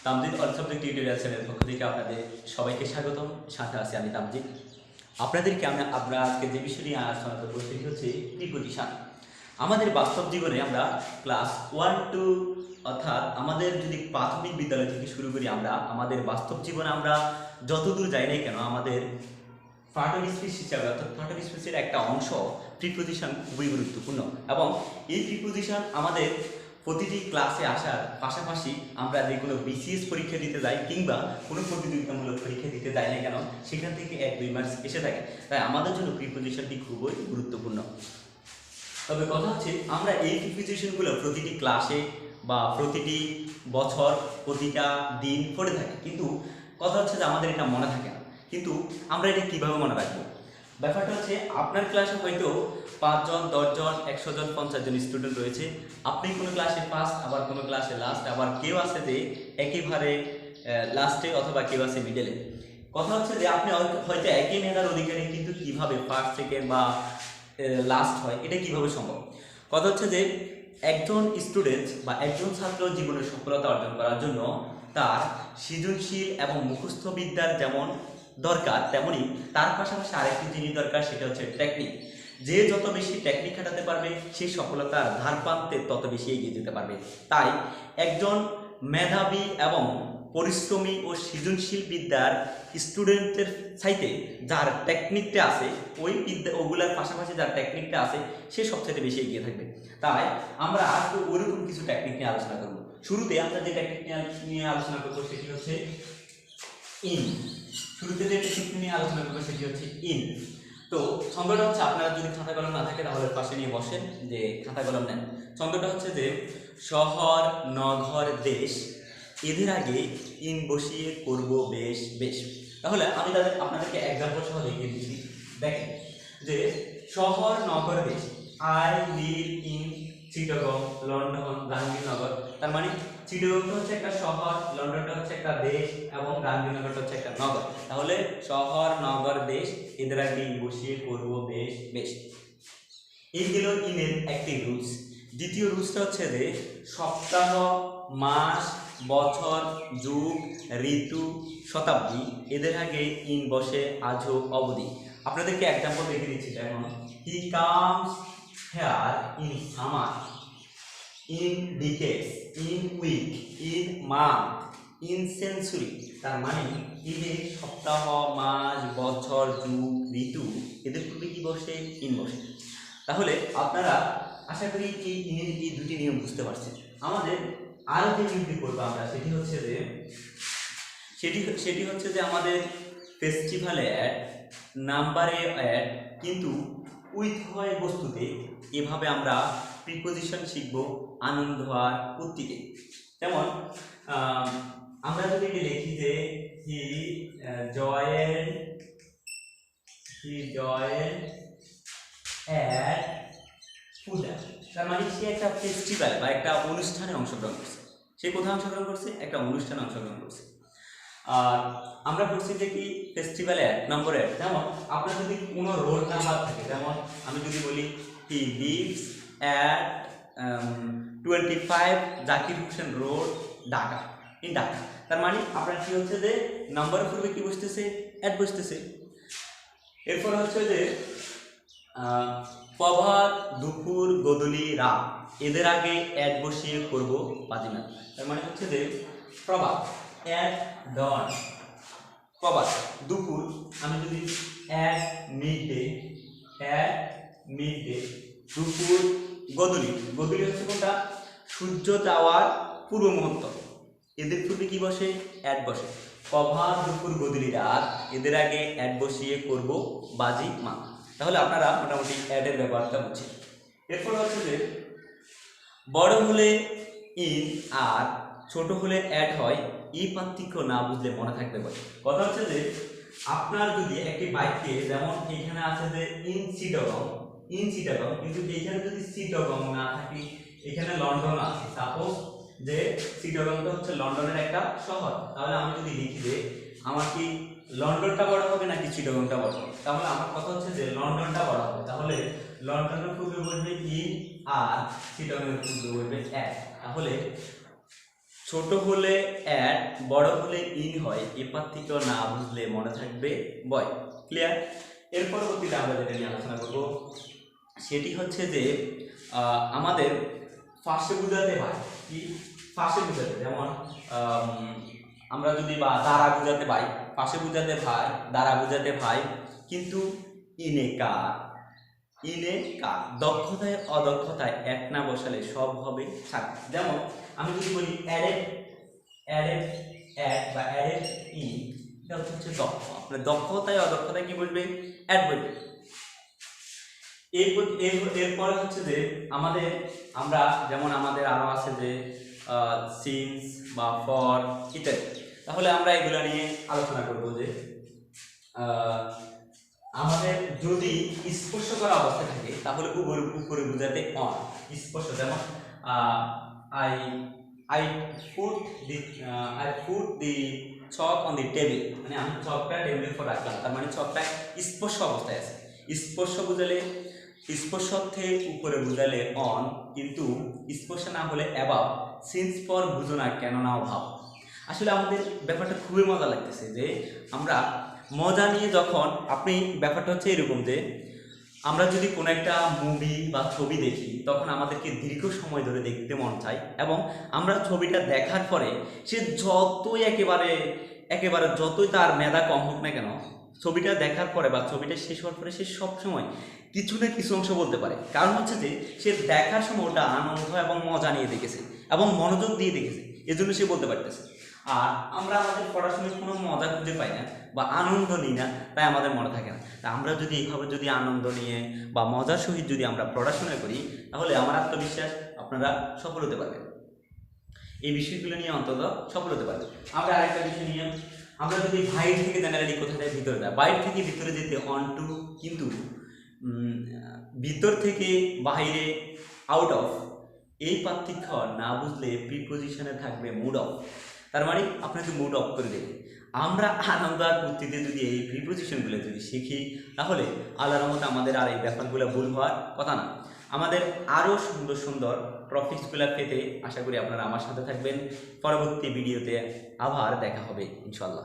Tamjid all subject tutorial চ্যানেলের পক্ষ থেকে আপনাদের সবাইকে স্বাগতম। সাথে আছি আমি তামজিদ। আপনাদেরকে আমরা আজকে যে বিষয় নিয়ে আলোচনা করব সেটি হচ্ছে প্রিপোজিশন। আমাদের বাস্তব জীবনে আমরা ক্লাস 1-2 অর্থাৎ আমাদের যদি প্রাথমিক বিদ্যালয় থেকে শুরু করি, আমরা আমাদের বাস্তব জীবনে আমরা যতদূর যাই না কেন আমাদের পার্ট অফ স্পিচ হিসাবে অর্থাৎ পার্ট অফ স্পিচের একটা অংশ প্রিপোজিশন খুবই গুরুত্বপূর্ণ। এবং এই প্রিপোজিশন আমাদের প্রতিটি ক্লাসে আসার পাশাপাশি আমরা যে কোনো বিসিএস পরীক্ষা দিতে যাই কিংবা কোনো প্রতিযোগিতামূলক পরীক্ষা দিতে যাই না কেন সেখান থেকে 1-2 মার্কস এসে থাকে। তাই আমাদের জন্য প্রিপোজিশনটি খুবই গুরুত্বপূর্ণ। তবে কথা হচ্ছে আমরা এই প্রিপোজিশনগুলো প্রতিটি ক্লাসে বা প্রতিটি বছর প্রতিটা দিন পড়ে থাকি, কিন্তু কথা হচ্ছে যে আমাদের এটা মনে থাকে না। কিন্তু আমরা এটা কীভাবে মনে রাখবো? ব্যাপারটা হচ্ছে আপনার ক্লাসে হয়তো 5 জন, 10 জন, 100 জন, 50 জন স্টুডেন্ট রয়েছে। আপনি কোনো ক্লাসে ফার্স্ট, আবার কোনো ক্লাসে লাস্ট, আবার কেউ আছে যে একেবারে লাস্টে অথবা কেউ আছে মিডলে। কথা হচ্ছে যে আপনি হয়তো একই মেধার অধিকারী, কিন্তু কীভাবে ফার্স্ট, সেকেন্ড বা লাস্ট হয় এটা কিভাবে সম্ভব? কথা হচ্ছে যে একজন স্টুডেন্ট বা একজন ছাত্র জীবনের সফলতা অর্জন করার জন্য তার সৃজনশীল এবং মুখস্থ বিদ্যার যেমন দরকার, তেমনি তার পাশাপাশি আরেকটি জিনিস দরকার, সেটা হচ্ছে টেকনিক। যে যত বেশি টেকনিক খাটাতে পারবে সেই সফলতার ধার প্রান্তে তত বেশি এগিয়ে যেতে পারবে। তাই একজন মেধাবী এবং পরিশ্রমী ও সৃজনশীল বিদ্যার স্টুডেন্টের চাইতে যার টেকনিকটা আছে ওগুলার পাশাপাশি যার টেকনিকটা আছে সে সবচেয়ে বেশি এগিয়ে থাকবে। তাই আমরা আজকে ওরকম কিছু টেকনিক নিয়ে আলোচনা করব। শুরুতে আমরা যে টেকনিক নিয়ে আলোচনা করবো সেটি হচ্ছে ইন। শুরুতে যে টেকনিক নিয়ে আলোচনা করবো সেটি হচ্ছে ইন। তো ছন্দটা হচ্ছে, আপনারা যদি খাতা কলম না থাকে তাহলে পাশে নিয়ে বসেন, যে খাতা কলম নেন। ছন্দটা হচ্ছে যে শহর, নগর, দেশ এদের আগে ইন বসিয়ে করব বেশ বেশ। তাহলে আমি আপনাদেরকে এক্সাম্পল সহ দেখিয়ে দিচ্ছি। দেখেন যে শহর, নগর, দেশ। I live in Chittagong, London, Gandhinagar. তার মানে চিটাগংটা হচ্ছে একটা শহর, লন্ডনটা হচ্ছে একটা দেশ এবং গান্ধীনগরটা হচ্ছে একটা নগর। তাহলে শহর, নগর, দেশ এদের আগে ইন বসিয়ে করব বেশ বেশ। এই গেল ইনের একটি রুলস। দ্বিতীয় রুলসটা হচ্ছে যে সপ্তাহ, মাস, বছর, যুগ, ঋতু, শতাব্দী এদের আগে ইন বসে আজও অবধি। আপনাদেরকে এক্সাম্পল দেখে দিচ্ছি। যেমন he comes here in summer, in decades, in week, in month, in century. তার মানে এই যে সপ্তাহ, মাস, বছর, যুগ, ঋতু এদের পূর্বে কি বসে? ইন বসে। তাহলে আপনারা আশা করি এই ইনের এই দুটি নিয়ম বুঝতে পারছেন। আমাদের আরো যে নিয়মটি করবো আমরা সেটি হচ্ছে যে আমাদের ফেস্টিভ্যালে অ্যাড, নাম্বারে অ্যাড, কিন্তু উইথ হয় বস্তুতে। এভাবে আমরা প্রিপোজিশন শিখবো আনন্দ আর উক্তিতে। যেমন আমরা যদি লিখি যে হি জয়েন্ট অ্যাট পূজা, তার মানে সে একটা ফেস্টিভ্যাল বা একটা অনুষ্ঠানে অংশগ্রহণ করছে। সে কোথায় অংশগ্রহণ করছে? একটা অনুষ্ঠানে অংশগ্রহণ করছে। আর আমরা বলছি যে কি ফেস্টিভ্যালে 1 নম্বরে। যেমন আপনার যদি কোনো রোড নাম্বার থাকে, যেমন আমি যদি বলি he lives at 25 Zakir Hossain road, Dhaka, in Dhaka. তার মানে আপনার কি হচ্ছে যে নাম্বারের পূর্বে কি বসতেছে? অ্যাট বসতেছে। এরপর হচ্ছে যে প্রভাত, দুপুর, গোধূলি, রাত এদের আগে অ্যাড বসিয়ে করব বাজিমাত। তার মানে হচ্ছে যে প্রভাত অ্যাট ডন, প্রভাত। দুপুর আমি যদি অ্যাট মিডডে, দুপুর। গোধূলি হচ্ছে কোনটা? সূর্য যাওয়ার পূর্ব মুহূর্ত। এদের পূর্বে কি বসে? অ্যাড বসে। প্রভাত, দুপুর, গোধূলি, রাত এদের আগে অ্যাড বসিয়ে করব বাজি মা। তাহলে আপনারা মোটামুটি অ্যাডের ব্যবহারটা বুঝছেন। এরপর হচ্ছে যে বড় হলে ইন আর ছোট হলে অ্যাড হয়, এই পার্থক্য না বুঝলে মনে থাকবে বলে। কথা হচ্ছে যে আপনার যদি একটি বাক্যে, যেমন এখানে আছে যে ইন চিটাগং, কিন্তু এখানে যদি চিটাগং না থাকে, এখানে লন্ডন আছে। সাপোজ যে চিটাগংটা হচ্ছে লন্ডনের একটা শহর, তাহলে আমি যদি লিখি যে আমার কি লন্ডনটা বড় হবে নাকি চিটাগংটা বড় হবে? তাহলে আমার কথা হচ্ছে যে লন্ডনটা বড় হবে। তাহলে লন্ডনের পূর্বে বসবে ইন আর চিটাগংয়ের পূর্বে বসবে অ্যাট। তাহলে ছোট হলে অ্যাড, বড় হলে ইন হয়, এ পার্থক্য না বুঝলে মনে থাকবে বয়। ক্লিয়ার? এর পরবর্তীতে আমরা যেটা নিয়ে আলোচনা করব সেটি হচ্ছে যে আমাদের ফার্স্টে বুঝাতে হয় কি, ফার্স্টে বুঝাতে, যেমন আমরা যদি বা দ্বারা বুঝাতে পাই, পাশে বুঝাতে ভাই, দ্বারা বুঝাতে ভাই, কিন্তু ইনে কার, ইনে কার, দক্ষতায় অদক্ষতায় এক না বসালে সব হবে ছাড়। যেমন আমি যদি বলি অ্যাডেড, অ্যাডেড অ্যাড বা অ্যাডেড ই, এটা হচ্ছে দক্ষ। আপনার দক্ষতায় অদক্ষতায় কি বলবে? অ্যাড বলবে। এরপরে হচ্ছে যে আমাদের, আমরা যেমন আমাদের আরো আছে যে সিন্স বা ফর ইত্যাদি। তাহলে আমরা এগুলো নিয়ে আলোচনা করব যে আমাদের যদি স্পর্শ করা অবস্থা থাকে তাহলে উপরে বোঝাতে অন স্পর্শ, যেমন I I put the chalk on the table, মানে আমি চকটা টেবিলের উপর রাখলাম, তার মানে চকটা স্পর্শ অবস্থায় আছে। স্পর্শ বুঝালে, স্পর্শ অর্থে উপরে বুঝালে অন, কিন্তু স্পর্শ না হলে অ্যাবাভ। সিন্স পর বুঝো না কেন না অভাব। আসলে আমাদের ব্যাপারটা খুবই মজা লাগতেছে যে আমরা মজা নিয়ে যখন, আপনি ব্যাপারটা হচ্ছে এরকম যে আমরা যদি কোনো একটা মুভি বা ছবি দেখি তখন আমাদেরকে দীর্ঘ সময় ধরে দেখতে মন চায়, এবং আমরা ছবিটা দেখার পরে সে যতই একেবারে একেবারে যতই তার মেধা কম হোক না কেন, ছবিটা দেখার পরে বা ছবিটা শেষ হওয়ার পরে সে সবসময় কিছু না কিছু অংশ বলতে পারে। কারণ হচ্ছে যে সে দেখার সময় ওটা আনন্দ এবং মজা নিয়ে দেখেছে এবং মনোযোগ দিয়ে দেখেছে, এজন্য সে বলতে পারতেছে। আর আমরা আমাদের পড়াশোনায় কোনো মজা খুঁজে পাই না বা আনন্দ নিই না, তাই আমাদের মনে থাকে না। তা আমরা যদি এইভাবে যদি আনন্দ নিয়ে বা মজার সহিত যদি আমরা পড়াশোনা করি, তাহলে আমার আত্মবিশ্বাস আপনারা সফল হতে পারবেন। এই বিষয়গুলো নিয়ে অন্তত সফল হতে পারবেন। আমরা আরেকটা বিষয় নিয়ে, আমরা যদি বাইরে থেকে জেনারেলি কোথায় যায়, ভিতরে যায়, বাইরে থেকে ভিতরে যেতে অন টু, কিন্তু ভিতর থেকে বাইরে আউট অফ, এই পার্থক্য না বুঝলে প্রিপোজিশনে থাকবে মুড অফ। তার মানে আপনাকে মুড অফ করে দেবে। আমরা আনন্দ আর ফুর্তিতে যদি এই প্রিপোজিশনগুলো যদি শিখি, তাহলে আল্লাহর রহমতে আমাদের আর এই ব্যাপারগুলো ভুল হওয়ার কথা না। আমাদের আরও সুন্দর সুন্দর টপিকসগুলো পেতে আশা করি আপনারা আমার সাথে থাকবেন। পরবর্তী ভিডিওতে আবার দেখা হবে ইনশাল্লাহ।